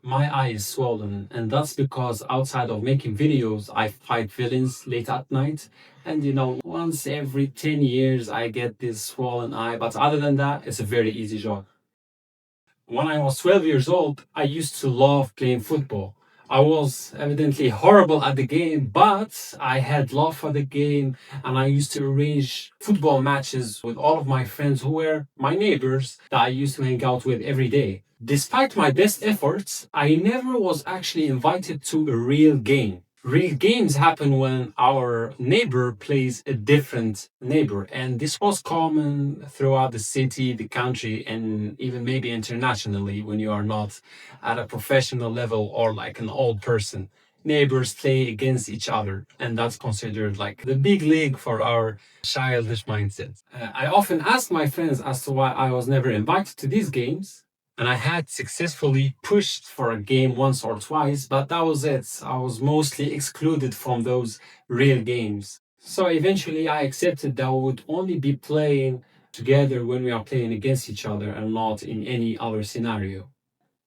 My eye is swollen, and that's because outside of making videos, I fight villains late at night. And once every 10 years, I get this swollen eye. But other than that, it's a very easy job. When I was 12 years old, I used to love playing football. I was evidently horrible at the game, but I had love for the game, and I used to arrange football matches with all of my friends who were my neighbors that I used to hang out with every day. Despite my best efforts, I never was actually invited to a real game. Real games happen when our neighbor plays a different neighbor, and this was common throughout the city, the country, and even maybe internationally when you are not at a professional level or like an old person. Neighbors play against each other, and that's considered like the big league for our childish mindset. I often ask my friends as to why I was never invited to these games, and I had successfully pushed for a game once or twice, but that was it. I was mostly excluded from those real games. So eventually I accepted that we would only be playing together when we are playing against each other and not in any other scenario.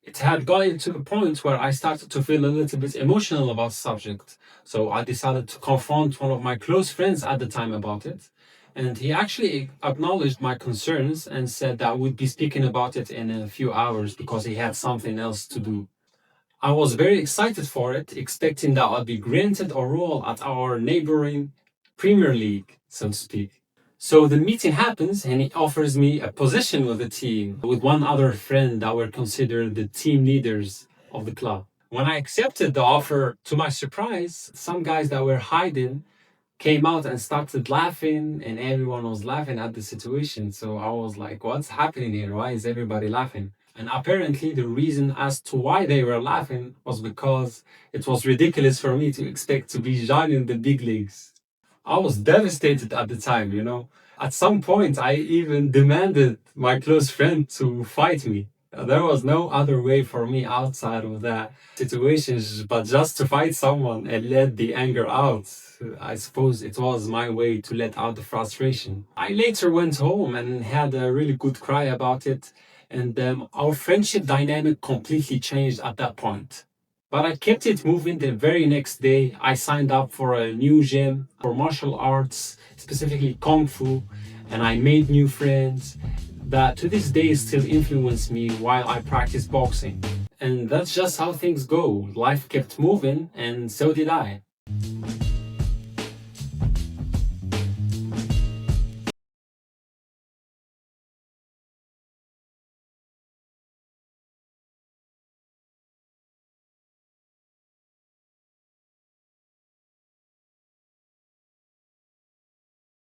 It had gotten to a point where I started to feel a little bit emotional about the subject. So I decided to confront one of my close friends at the time about it. And he actually acknowledged my concerns and said that we'd be speaking about it in a few hours because he had something else to do. I was very excited for it, expecting that I'd be granted a role at our neighboring Premier League, so to speak. So the meeting happens and he offers me a position with the team with one other friend that were considered the team leaders of the club. When I accepted the offer, to my surprise, some guys that were hiding came out and started laughing, and everyone was laughing at the situation. So I was like, what's happening here? Why is everybody laughing? And apparently, the reason as to why they were laughing was because it was ridiculous for me to expect to be joining the big leagues. I was devastated at the time. At some point, I even demanded my close friend to fight me. There was no other way for me outside of that situation but just to fight someone and let the anger out. I suppose it was my way to let out the frustration. I later went home and had a really good cry about it, and our friendship dynamic completely changed at that point. But I kept it moving. The very next day, I signed up for a new gym for martial arts, specifically Kung Fu, and I made new friends that to this day still influence me while I practice boxing. And that's just how things go. Life kept moving, and so did I.